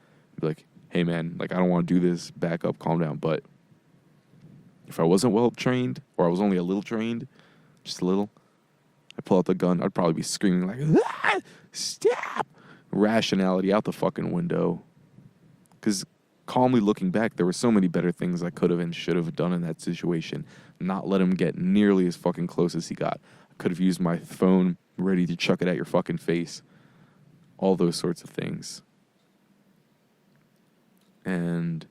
Be like, hey man, I don't want to do this. Back up, calm down. But if I wasn't well trained, or I was only a little trained, just a little, I'd pull out the gun. I'd probably be screaming like, ah, stop! Rationality out the fucking window. Because calmly looking back, there were so many better things I could have and should have done in that situation. Not let him get nearly as fucking close as he got. I could have used my phone, ready to chuck it at your fucking face. All those sorts of things. And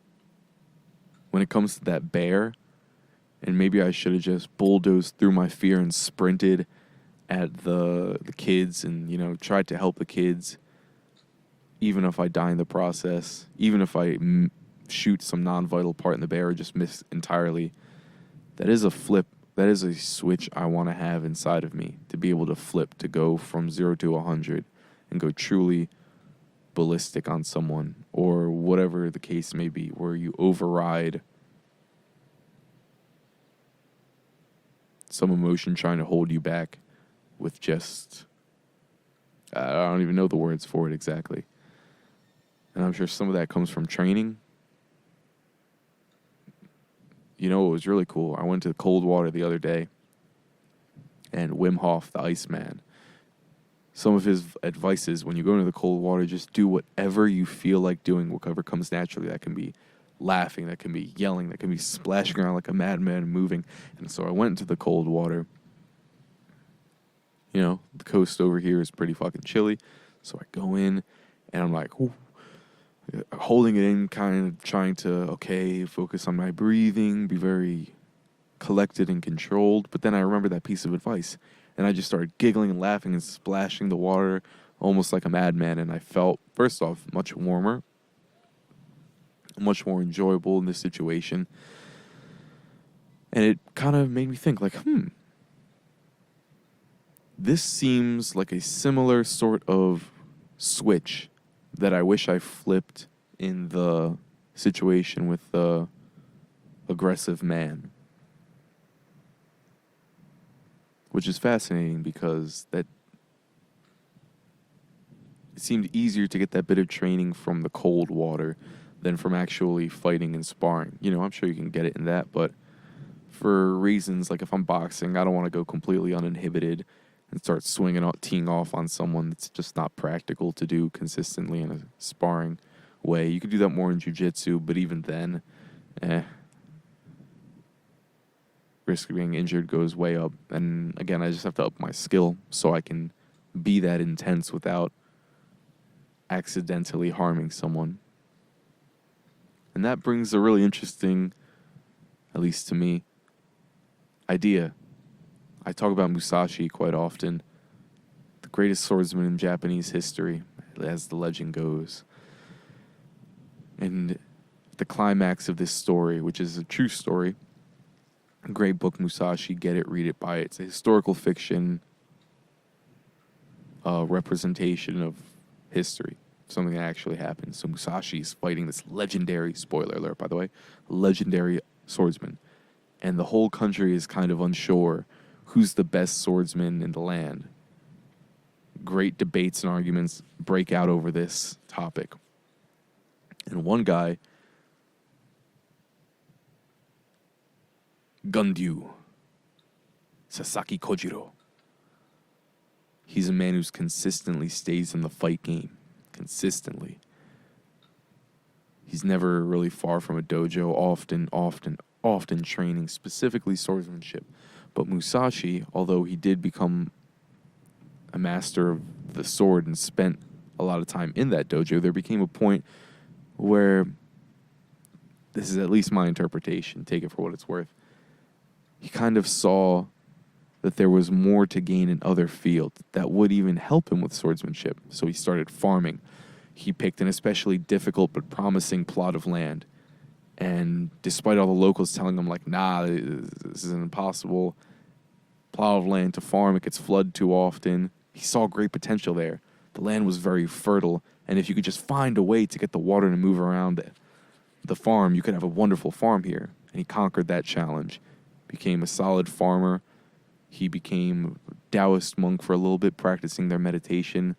when it comes to that bear, and maybe I should have just bulldozed through my fear and sprinted at the kids and, tried to help the kids, even if I die in the process, even if I shoot some non-vital part in the bear or just miss entirely. That is a flip. That is a switch I want to have inside of me, to be able to flip, to go from 0 to 100 and go truly ballistic on someone, or whatever the case may be, where you override some emotion trying to hold you back with just, I don't even know the words for it exactly. And I'm sure some of that comes from training. It was really cool. I went to the cold water the other day, and Wim Hof, the Iceman, some of his advice is, when you go into the cold water, just do whatever you feel like doing, whatever comes naturally. That can be laughing, that can be yelling, that can be splashing around like a madman, moving. And so I went into the cold water. The coast over here is pretty fucking chilly. So I go in, and I'm like, ooh, holding it in, kind of trying to, focus on my breathing, be very collected and controlled. But then I remember that piece of advice, and I just started giggling and laughing and splashing the water almost like a madman. And I felt, first off, much warmer, much more enjoyable in this situation. And it kind of made me think, this seems like a similar sort of switch that I wish I flipped in the situation with the aggressive man. Which is fascinating, because that it seemed easier to get that bit of training from the cold water than from actually fighting and sparring. I'm sure you can get it in that, but for reasons like if I'm boxing, I don't want to go completely uninhibited and start teeing off on someone. That's just not practical to do consistently in a sparring way. You could do that more in jiu-jitsu, but even then, risk of being injured goes way up. And again, I just have to up my skill so I can be that intense without accidentally harming someone. And that brings a really interesting, at least to me, idea. I talk about Musashi quite often, the greatest swordsman in Japanese history, as the legend goes. And the climax of this story, which is a true story, a great book, Musashi, get it, read it, buy it. It's a historical fiction representation of history, something that actually happened. So Musashi is fighting this legendary, spoiler alert, by the way, legendary swordsman. And the whole country is kind of unsure who's the best swordsman in the land. Great debates and arguments break out over this topic. And one guy, Gundyu Sasaki Kojiro, he's a man who's consistently stays in the fight game. Consistently. He's never really far from a dojo, often training specifically swordsmanship. But Musashi, although he did become a master of the sword and spent a lot of time in that dojo, there became a point where, this is at least my interpretation, take it for what it's worth, he kind of saw that there was more to gain in other fields that would even help him with swordsmanship. So he started farming. He picked an especially difficult but promising plot of land And despite all the locals telling him, like, nah, this is an impossible plow of land to farm, it gets flooded too often, he saw great potential there. The land was very fertile, and if you could just find a way to get the water to move around the farm, you could have a wonderful farm here. And he conquered that challenge, became a solid farmer. He became a Taoist monk for a little bit, practicing their meditation,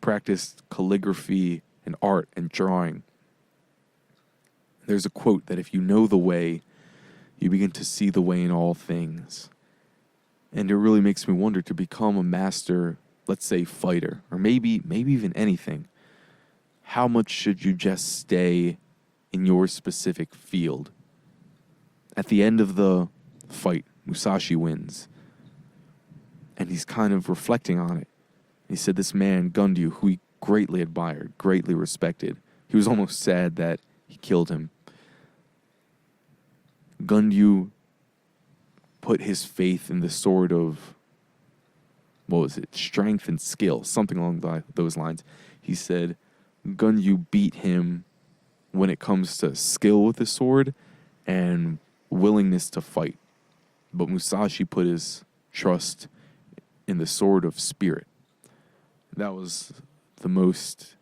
practiced calligraphy and art and drawing. There's a quote that if you know the way, you begin to see the way in all things. And it really makes me wonder, to become a master, let's say, fighter, or maybe even anything, how much should you just stay in your specific field? At the end of the fight, Musashi wins. And he's kind of reflecting on it. He said this man, Gundu, who he greatly admired, greatly respected, he was almost sad that he killed him. Gundu put his faith in the sword of, strength and skill, something along those lines. He said Gundu beat him when it comes to skill with the sword and willingness to fight. But Musashi put his trust in the sword of spirit. That was the most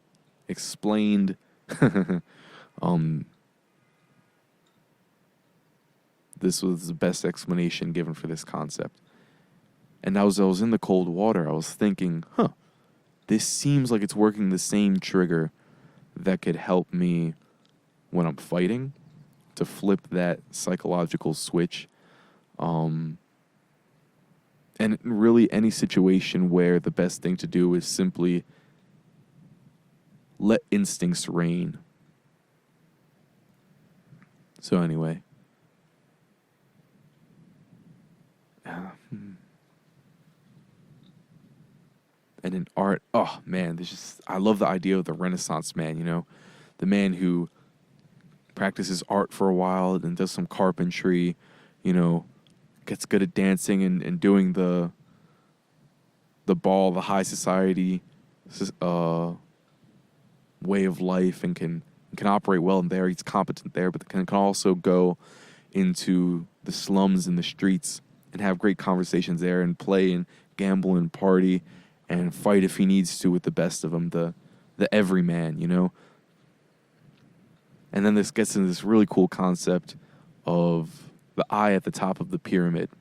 explained this was the best explanation given for this concept. And as I was in the cold water, I was thinking, this seems like it's working the same trigger that could help me when I'm fighting, to flip that psychological switch. And really any situation where the best thing to do is simply let instincts reign. So anyway. And in art, oh man, I love the idea of the Renaissance man, the man who practices art for a while and does some carpentry, gets good at dancing and doing the high society way of life, and can operate well in there. He's competent there, but can also go into the slums and the streets and have great conversations there, and play and gamble and party and fight if he needs to with the best of them, the everyman, And then this gets into this really cool concept of the eye at the top of the pyramid.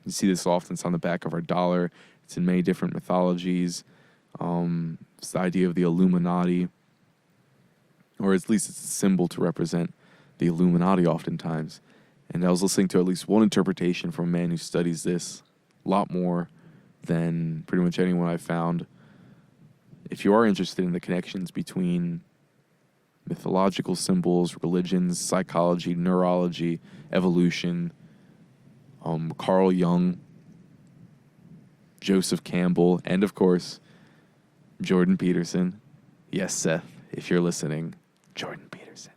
You see this often. It's on the back of our dollar. It's in many different mythologies. It's the idea of the Illuminati, or at least it's a symbol to represent the Illuminati oftentimes. And I was listening to at least one interpretation from a man who studies this a lot more than pretty much anyone I've found. If you are interested in the connections between mythological symbols, religions, psychology, neurology, evolution, Carl Jung, Joseph Campbell, and of course, Jordan Peterson. Yes, Seth, if you're listening, Jordan Peterson.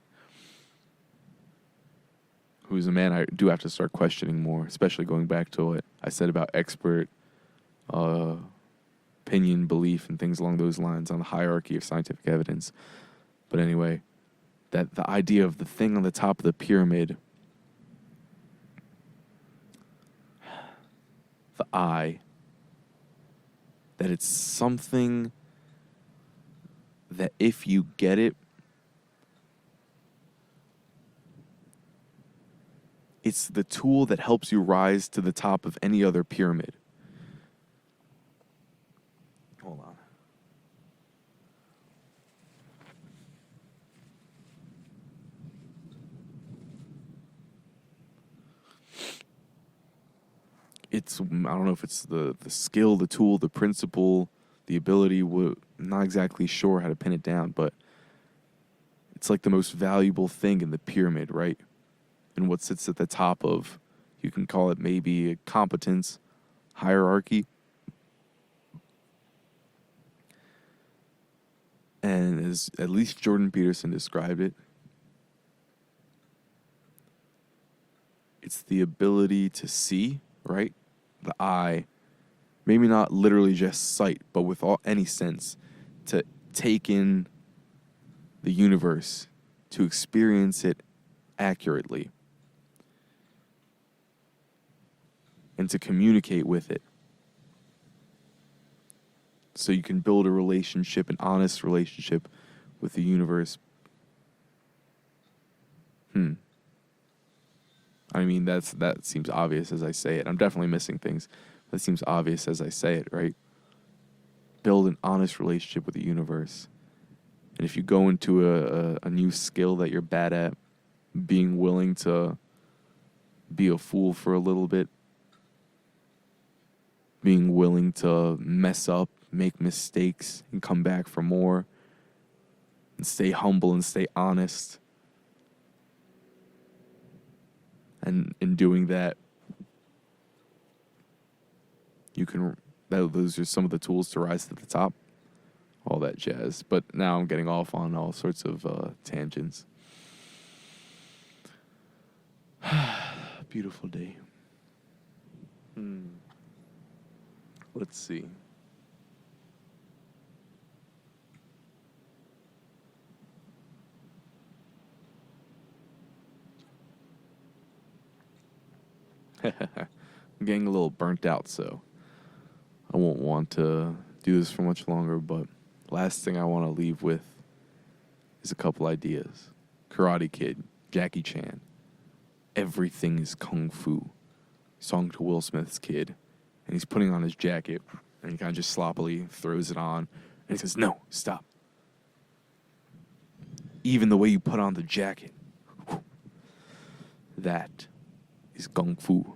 Who's a man I do have to start questioning more, especially going back to what I said about expert opinion, belief, and things along those lines on the hierarchy of scientific evidence. But anyway, that the idea of the thing on the top of the pyramid, the eye, that it's something that if you get it, it's the tool that helps you rise to the top of any other pyramid. Hold on. I don't know if it's the skill, the tool, the principle, the ability. I'm not exactly sure how to pin it down, but it's like the most valuable thing in the pyramid, right? And what sits at the top of, you can call it maybe a competence hierarchy. And as at least Jordan Peterson described it, it's the ability to see, right? The eye, maybe not literally just sight, but with any sense, to take in the universe to experience it accurately and to communicate with it. So you can build a relationship, an honest relationship with the universe. I mean, that seems obvious as I say it. I'm definitely missing things. That seems obvious as I say it, right? Build an honest relationship with the universe. And if you go into a new skill that you're bad at, being willing to be a fool for a little bit, being willing to mess up, make mistakes, and come back for more, and stay humble and stay honest. And in doing that, those are some of the tools to rise to the top. All that jazz. But now I'm getting off on all sorts of tangents. Beautiful day. Let's see. I'm getting a little burnt out, so I won't want to do this for much longer, but last thing I want to leave with is a couple ideas. Karate Kid, Jackie Chan. Everything is kung fu. Song to Will Smith's kid. And he's putting on his jacket, and he kind of just sloppily throws it on. And he says, "No, stop. Even the way you put on the jacket, that is kung fu.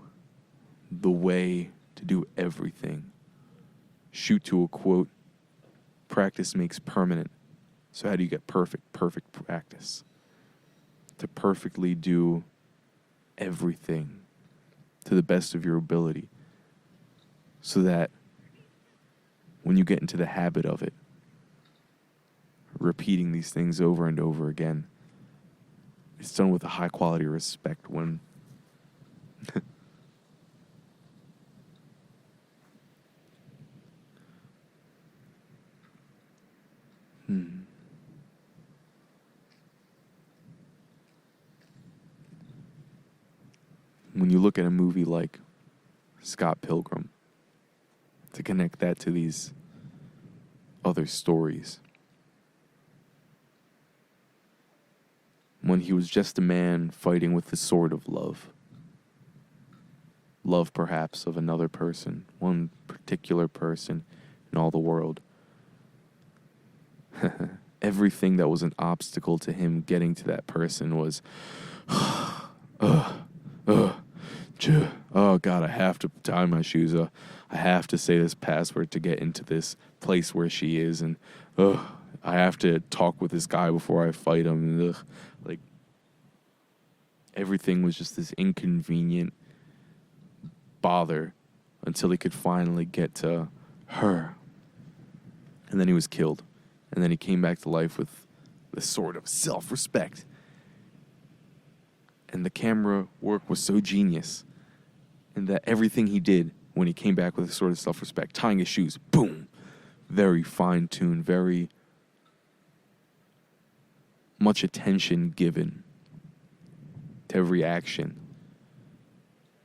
The way to do everything. Shoot to a quote. Practice makes permanent. So how do you get perfect practice? To perfectly do everything to the best of your ability, so that when you get into the habit of it, repeating these things over and over again, it's done with a high quality of respect. When when you look at a movie like Scott Pilgrim, to connect that to these other stories, when he was just a man fighting with the sword of love, love perhaps of another person, one particular person in all the world. Everything that was an obstacle to him getting to that person was, oh God, I have to tie my shoes. I have to say this password to get into this place where she is, and I have to talk with this guy before I fight him. Like, everything was just this inconvenient bother until he could finally get to her. And then he was killed. And then he came back to life with the sword of self-respect. And the camera work was so genius. And that everything he did when he came back with a sword of self-respect, tying his shoes, boom, very fine-tuned, very much attention given to every action.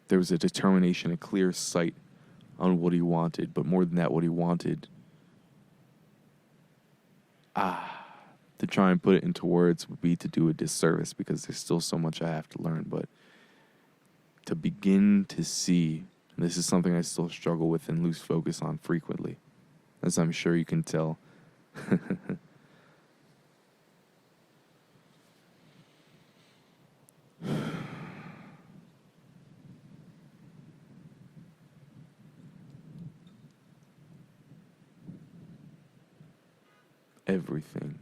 There was a determination, a clear sight on what he wanted, but more than that, what he wanted, to try and put it into words would be to do a disservice, because there's still so much I have to learn. But to begin to see, and this is something I still struggle with and lose focus on frequently, as I'm sure you can tell. Everything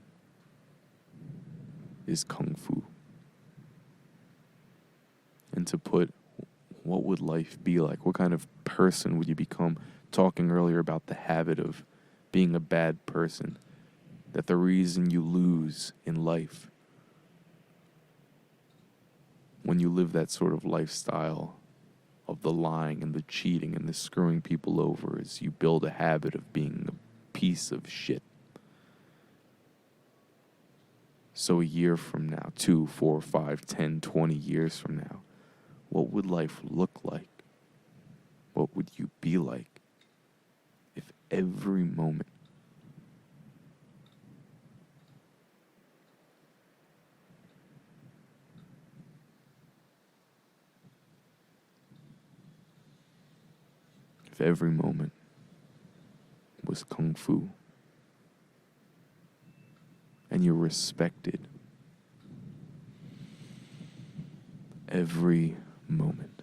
is kung fu. And to put, what would life be like? What kind of person would you become? Talking earlier about the habit of being a bad person, that the reason you lose in life when you live that sort of lifestyle of the lying and the cheating and the screwing people over is you build a habit of being a piece of shit. So a year from now, 2, 4, 5, 10, 20 years from now, what would life look like? What would you be like if every moment was kung fu and you're respected every moment?